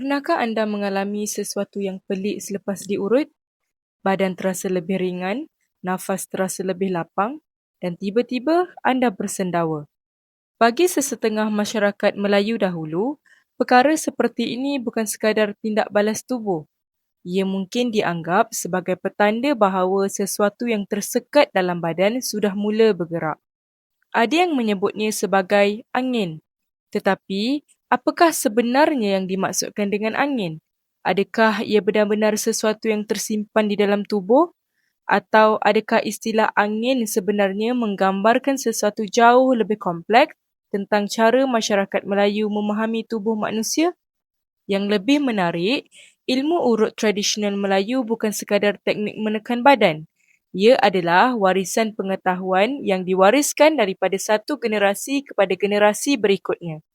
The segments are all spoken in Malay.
Pernahkah anda mengalami sesuatu yang pelik selepas diurut? Badan terasa lebih ringan, nafas terasa lebih lapang dan tiba-tiba anda bersendawa. Bagi sesetengah masyarakat Melayu dahulu, perkara seperti ini bukan sekadar tindak balas tubuh. Ia mungkin dianggap sebagai petanda bahawa sesuatu yang tersekat dalam badan sudah mula bergerak. Ada yang menyebutnya sebagai angin. Tetapi, apakah sebenarnya yang dimaksudkan dengan angin? Adakah ia benar-benar sesuatu yang tersimpan di dalam tubuh? Atau adakah istilah angin sebenarnya menggambarkan sesuatu jauh lebih kompleks tentang cara masyarakat Melayu memahami tubuh manusia? Yang lebih menarik, ilmu urut tradisional Melayu bukan sekadar teknik menekan badan. Ia adalah warisan pengetahuan yang diwariskan daripada satu generasi kepada generasi berikutnya.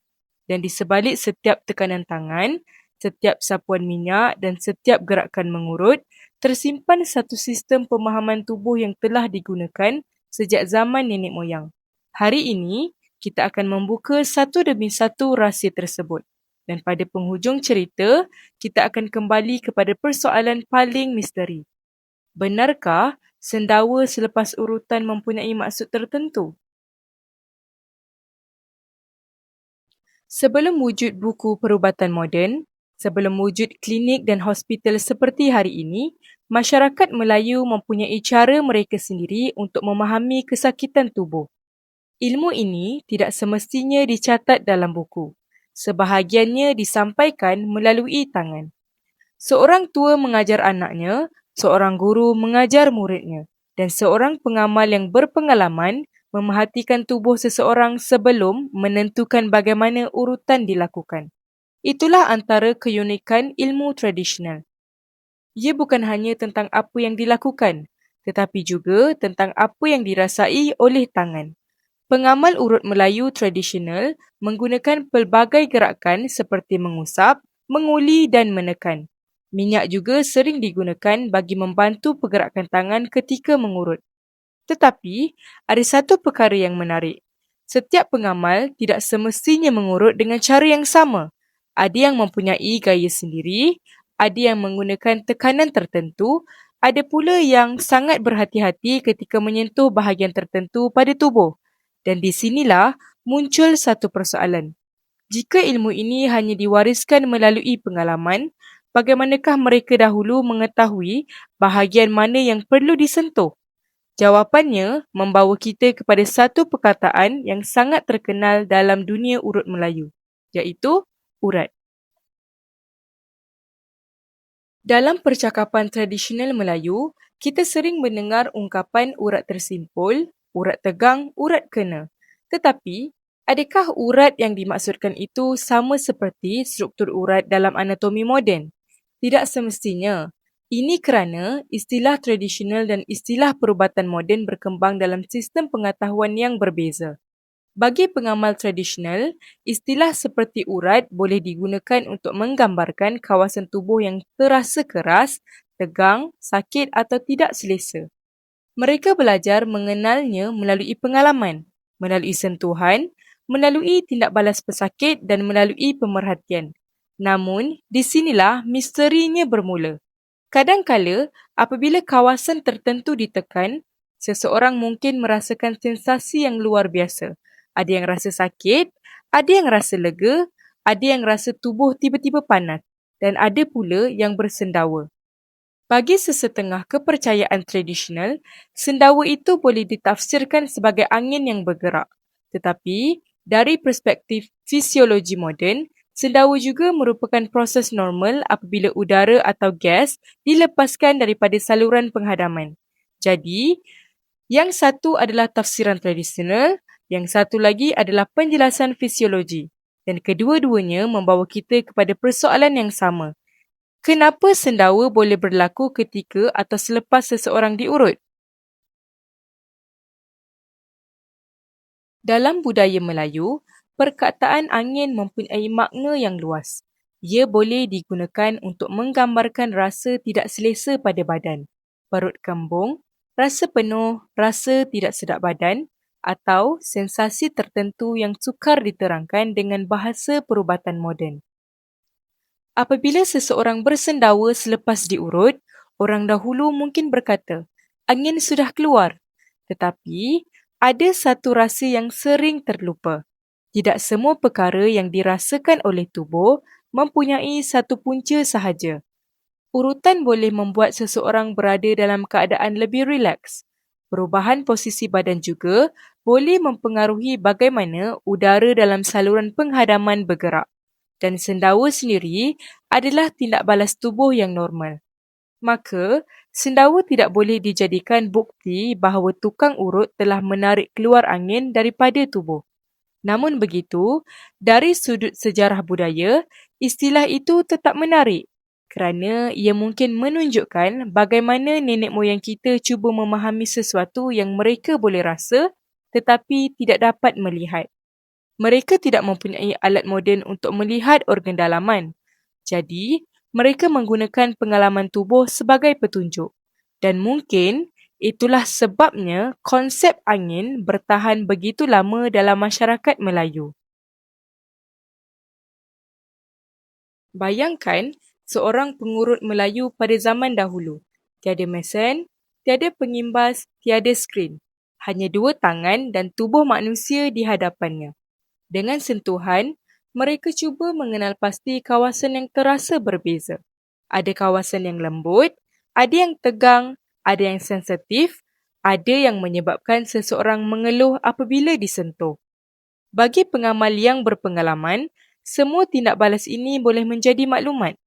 Dan di sebalik setiap tekanan tangan, setiap sapuan minyak dan setiap gerakan mengurut, tersimpan satu sistem pemahaman tubuh yang telah digunakan sejak zaman nenek moyang. Hari ini, kita akan membuka satu demi satu rahsia tersebut. Dan pada penghujung cerita, kita akan kembali kepada persoalan paling misteri. Benarkah sendawa selepas urutan mempunyai maksud tertentu? Sebelum wujud buku perubatan moden, sebelum wujud klinik dan hospital seperti hari ini, masyarakat Melayu mempunyai cara mereka sendiri untuk memahami kesakitan tubuh. Ilmu ini tidak semestinya dicatat dalam buku. Sebahagiannya disampaikan melalui tangan. Seorang tua mengajar anaknya, seorang guru mengajar muridnya, dan seorang pengamal yang berpengalaman memerhatikan tubuh seseorang sebelum menentukan bagaimana urutan dilakukan. Itulah antara keunikan ilmu tradisional. Ia bukan hanya tentang apa yang dilakukan, tetapi juga tentang apa yang dirasai oleh tangan. Pengamal urut Melayu tradisional menggunakan pelbagai gerakan seperti mengusap, menguli dan menekan. Minyak juga sering digunakan bagi membantu pergerakan tangan ketika mengurut. Tetapi, ada satu perkara yang menarik. Setiap pengamal tidak semestinya mengurut dengan cara yang sama. Ada yang mempunyai gaya sendiri, ada yang menggunakan tekanan tertentu, ada pula yang sangat berhati-hati ketika menyentuh bahagian tertentu pada tubuh. Dan di sinilah muncul satu persoalan. Jika ilmu ini hanya diwariskan melalui pengalaman, bagaimanakah mereka dahulu mengetahui bahagian mana yang perlu disentuh? Jawapannya membawa kita kepada satu perkataan yang sangat terkenal dalam dunia urut Melayu, iaitu urat. Dalam percakapan tradisional Melayu, kita sering mendengar ungkapan urat tersimpul, urat tegang, urat kena. Tetapi, adakah urat yang dimaksudkan itu sama seperti struktur urat dalam anatomi moden? Tidak semestinya. Ini kerana istilah tradisional dan istilah perubatan moden berkembang dalam sistem pengetahuan yang berbeza. Bagi pengamal tradisional, istilah seperti urat boleh digunakan untuk menggambarkan kawasan tubuh yang terasa keras, tegang, sakit atau tidak selesa. Mereka belajar mengenalnya melalui pengalaman, melalui sentuhan, melalui tindak balas pesakit dan melalui pemerhatian. Namun, di sinilah misterinya bermula. Kadangkala, apabila kawasan tertentu ditekan, seseorang mungkin merasakan sensasi yang luar biasa. Ada yang rasa sakit, ada yang rasa lega, ada yang rasa tubuh tiba-tiba panas dan ada pula yang bersendawa. Bagi sesetengah kepercayaan tradisional, sendawa itu boleh ditafsirkan sebagai angin yang bergerak. Tetapi, dari perspektif fisiologi moden, sendawa juga merupakan proses normal apabila udara atau gas dilepaskan daripada saluran penghadaman. Jadi, yang satu adalah tafsiran tradisional, yang satu lagi adalah penjelasan fisiologi. Dan kedua-duanya membawa kita kepada persoalan yang sama. Kenapa sendawa boleh berlaku ketika atau selepas seseorang diurut? Dalam budaya Melayu, perkataan angin mempunyai makna yang luas. Ia boleh digunakan untuk menggambarkan rasa tidak selesa pada badan, perut kembung, rasa penuh, rasa tidak sedap badan atau sensasi tertentu yang sukar diterangkan dengan bahasa perubatan moden. Apabila seseorang bersendawa selepas diurut, orang dahulu mungkin berkata, angin sudah keluar. Tetapi, ada satu rasa yang sering terlupa. Tidak semua perkara yang dirasakan oleh tubuh mempunyai satu punca sahaja. Urutan boleh membuat seseorang berada dalam keadaan lebih rileks. Perubahan posisi badan juga boleh mempengaruhi bagaimana udara dalam saluran penghadaman bergerak. Dan sendawa sendiri adalah tindak balas tubuh yang normal. Maka, sendawa tidak boleh dijadikan bukti bahawa tukang urut telah menarik keluar angin daripada tubuh. Namun begitu, dari sudut sejarah budaya, istilah itu tetap menarik kerana ia mungkin menunjukkan bagaimana nenek moyang kita cuba memahami sesuatu yang mereka boleh rasa tetapi tidak dapat melihat. Mereka tidak mempunyai alat moden untuk melihat organ dalaman. Jadi, mereka menggunakan pengalaman tubuh sebagai petunjuk. Dan mungkin itulah sebabnya konsep angin bertahan begitu lama dalam masyarakat Melayu. Bayangkan seorang pengurut Melayu pada zaman dahulu. Tiada mesin, tiada pengimbas, tiada skrin. Hanya dua tangan dan tubuh manusia di hadapannya. Dengan sentuhan, mereka cuba mengenal pasti kawasan yang terasa berbeza. Ada kawasan yang lembut, ada yang tegang, ada yang sensitif, ada yang menyebabkan seseorang mengeluh apabila disentuh. Bagi pengamal yang berpengalaman, semua tindak balas ini boleh menjadi maklumat.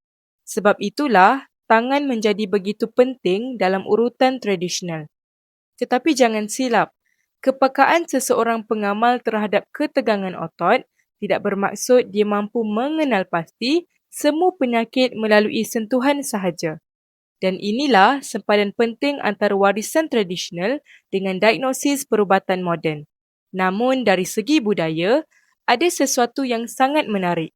Sebab itulah, tangan menjadi begitu penting dalam urutan tradisional. Tetapi jangan silap, kepekaan seseorang pengamal terhadap ketegangan otot tidak bermaksud dia mampu mengenal pasti semua penyakit melalui sentuhan sahaja. Dan inilah sempadan penting antara warisan tradisional dengan diagnosis perubatan moden. Namun dari segi budaya, ada sesuatu yang sangat menarik.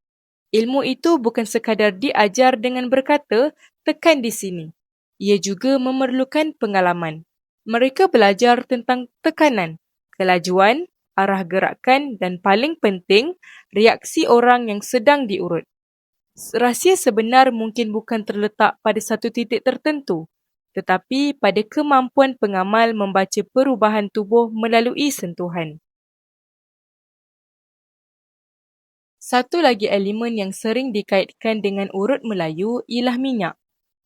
Ilmu itu bukan sekadar diajar dengan berkata, tekan di sini. Ia juga memerlukan pengalaman. Mereka belajar tentang tekanan, kelajuan, arah gerakan dan paling penting, reaksi orang yang sedang diurut. Rahsia sebenar mungkin bukan terletak pada satu titik tertentu, tetapi pada kemampuan pengamal membaca perubahan tubuh melalui sentuhan. Satu lagi elemen yang sering dikaitkan dengan urut Melayu ialah minyak.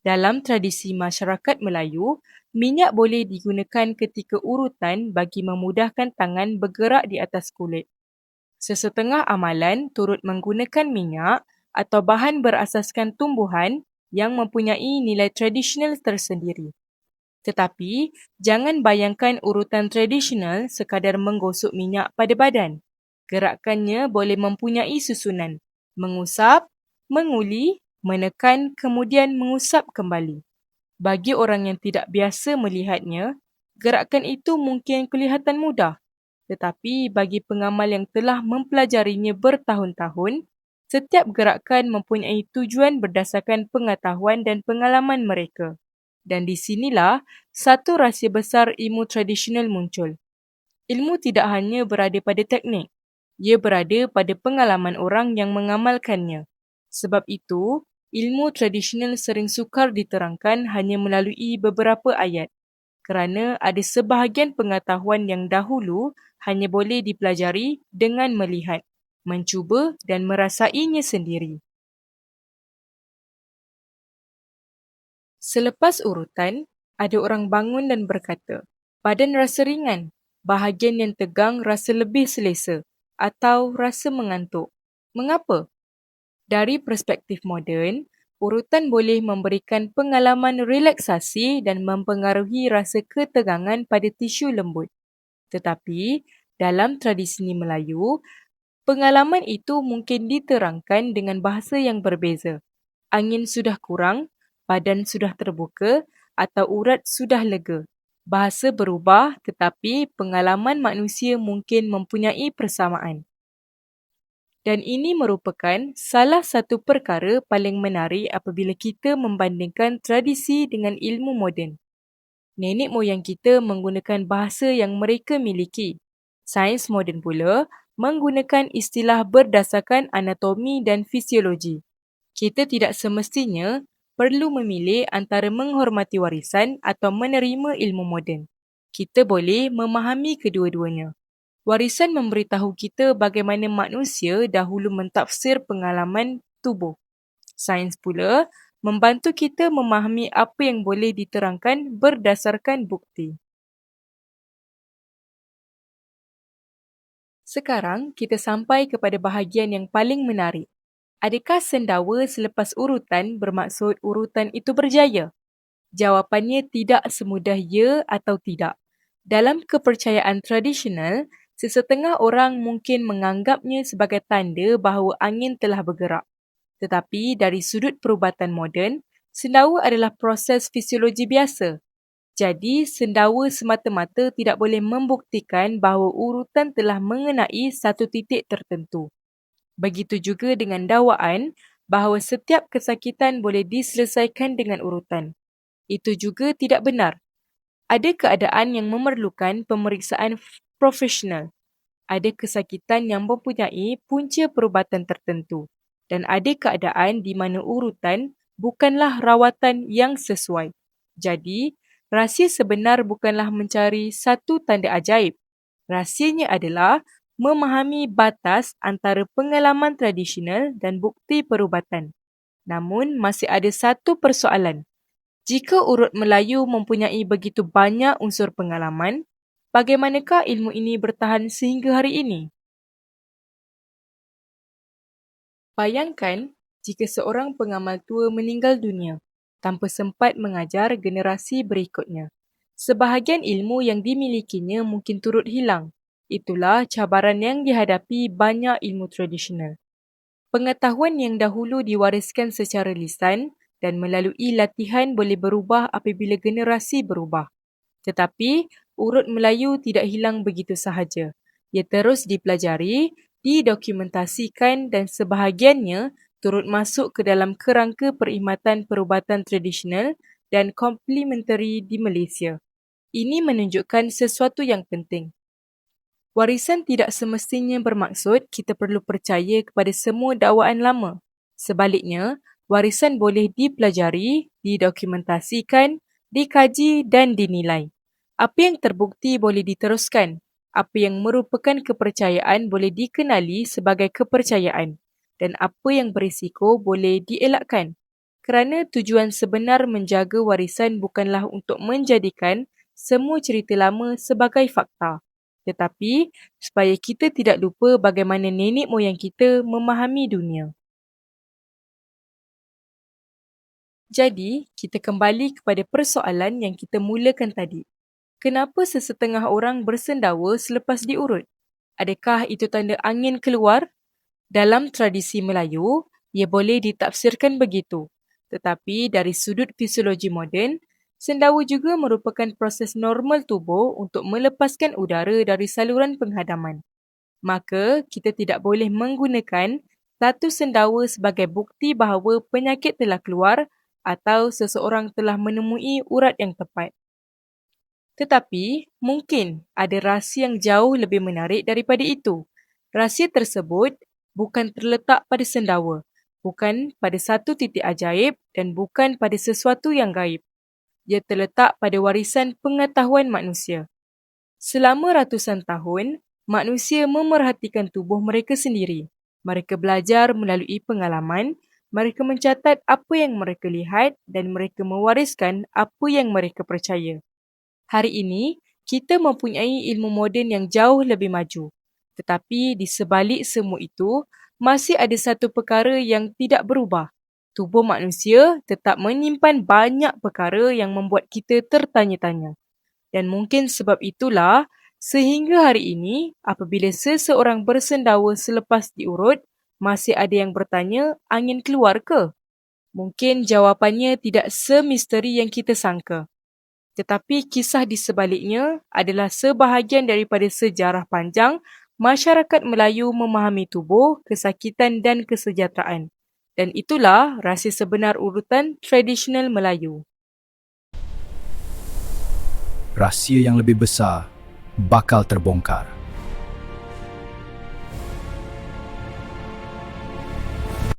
Dalam tradisi masyarakat Melayu, minyak boleh digunakan ketika urutan bagi memudahkan tangan bergerak di atas kulit. Sesetengah amalan turut menggunakan minyak atau bahan berasaskan tumbuhan yang mempunyai nilai tradisional tersendiri. Tetapi, jangan bayangkan urutan tradisional sekadar menggosok minyak pada badan. Gerakannya boleh mempunyai susunan, mengusap, menguli, menekan kemudian mengusap kembali. Bagi orang yang tidak biasa melihatnya, gerakan itu mungkin kelihatan mudah. Tetapi bagi pengamal yang telah mempelajarinya bertahun-tahun, setiap gerakan mempunyai tujuan berdasarkan pengetahuan dan pengalaman mereka. Dan di sinilah satu rahsia besar ilmu tradisional muncul. Ilmu tidak hanya berada pada teknik, ia berada pada pengalaman orang yang mengamalkannya. Sebab itu, ilmu tradisional sering sukar diterangkan hanya melalui beberapa ayat. Kerana ada sebahagian pengetahuan yang dahulu hanya boleh dipelajari dengan melihat, mencuba dan merasainya sendiri. Selepas urutan, ada orang bangun dan berkata, badan rasa ringan, bahagian yang tegang rasa lebih selesa atau rasa mengantuk. Mengapa? Dari perspektif moden, urutan boleh memberikan pengalaman relaksasi dan mempengaruhi rasa ketegangan pada tisu lembut. Tetapi, dalam tradisi Melayu, pengalaman itu mungkin diterangkan dengan bahasa yang berbeza. Angin sudah kurang, badan sudah terbuka atau urat sudah lega. Bahasa berubah tetapi pengalaman manusia mungkin mempunyai persamaan. Dan ini merupakan salah satu perkara paling menarik apabila kita membandingkan tradisi dengan ilmu moden. Nenek moyang kita menggunakan bahasa yang mereka miliki. Sains moden pula menggunakan istilah berdasarkan anatomi dan fisiologi. Kita tidak semestinya perlu memilih antara menghormati warisan atau menerima ilmu moden. Kita boleh memahami kedua-duanya. Warisan memberitahu kita bagaimana manusia dahulu mentafsir pengalaman tubuh. Sains pula membantu kita memahami apa yang boleh diterangkan berdasarkan bukti. Sekarang kita sampai kepada bahagian yang paling menarik. Adakah sendawa selepas urutan bermaksud urutan itu berjaya? Jawapannya tidak semudah ya atau tidak. Dalam kepercayaan tradisional, sesetengah orang mungkin menganggapnya sebagai tanda bahawa angin telah bergerak. Tetapi dari sudut perubatan moden, sendawa adalah proses fisiologi biasa. Jadi, sendawa semata-mata tidak boleh membuktikan bahawa urutan telah mengenai satu titik tertentu. Begitu juga dengan dakwaan bahawa setiap kesakitan boleh diselesaikan dengan urutan. Itu juga tidak benar. Ada keadaan yang memerlukan pemeriksaan profesional. Ada kesakitan yang mempunyai punca perubatan tertentu. Dan ada keadaan di mana urutan bukanlah rawatan yang sesuai. Jadi, rahsia sebenar bukanlah mencari satu tanda ajaib. Rahsianya adalah memahami batas antara pengalaman tradisional dan bukti perubatan. Namun, masih ada satu persoalan. Jika urut Melayu mempunyai begitu banyak unsur pengalaman, bagaimanakah ilmu ini bertahan sehingga hari ini? Bayangkan jika seorang pengamal tua meninggal dunia tanpa sempat mengajar generasi berikutnya. Sebahagian ilmu yang dimilikinya mungkin turut hilang. Itulah cabaran yang dihadapi banyak ilmu tradisional. Pengetahuan yang dahulu diwariskan secara lisan dan melalui latihan boleh berubah apabila generasi berubah. Tetapi, urut Melayu tidak hilang begitu sahaja. Ia terus dipelajari, didokumentasikan dan sebahagiannya turut masuk ke dalam kerangka perkhidmatan perubatan tradisional dan komplementari di Malaysia. Ini menunjukkan sesuatu yang penting. Warisan tidak semestinya bermaksud kita perlu percaya kepada semua dakwaan lama. Sebaliknya, warisan boleh dipelajari, didokumentasikan, dikaji dan dinilai. Apa yang terbukti boleh diteruskan. Apa yang merupakan kepercayaan boleh dikenali sebagai kepercayaan. Dan apa yang berisiko boleh dielakkan. Kerana tujuan sebenar menjaga warisan bukanlah untuk menjadikan semua cerita lama sebagai fakta. Tetapi, supaya kita tidak lupa bagaimana nenek moyang kita memahami dunia. Jadi, kita kembali kepada persoalan yang kita mulakan tadi. Kenapa sesetengah orang bersendawa selepas diurut? Adakah itu tanda angin keluar? Dalam tradisi Melayu, ia boleh ditafsirkan begitu. Tetapi dari sudut fisiologi moden, sendawa juga merupakan proses normal tubuh untuk melepaskan udara dari saluran penghadaman. Maka, kita tidak boleh menggunakan satu sendawa sebagai bukti bahawa penyakit telah keluar atau seseorang telah menemui urat yang tepat. Tetapi, mungkin ada rahsia yang jauh lebih menarik daripada itu. Rahsia tersebut bukan terletak pada sendawa, bukan pada satu titik ajaib dan bukan pada sesuatu yang gaib. Ia terletak pada warisan pengetahuan manusia. Selama ratusan tahun, manusia memerhatikan tubuh mereka sendiri. Mereka belajar melalui pengalaman, mereka mencatat apa yang mereka lihat dan mereka mewariskan apa yang mereka percaya. Hari ini, kita mempunyai ilmu moden yang jauh lebih maju. Tetapi di sebalik semua itu, masih ada satu perkara yang tidak berubah. Tubuh manusia tetap menyimpan banyak perkara yang membuat kita tertanya-tanya. Dan mungkin sebab itulah, sehingga hari ini, apabila seseorang bersendawa selepas diurut, masih ada yang bertanya, angin keluar ke? Mungkin jawapannya tidak semisteri yang kita sangka. Tetapi kisah di sebaliknya adalah sebahagian daripada sejarah panjang masyarakat Melayu memahami tubuh, kesakitan dan kesejahteraan. Dan itulah rahsia sebenar urutan tradisional Melayu. Rahsia yang lebih besar bakal terbongkar.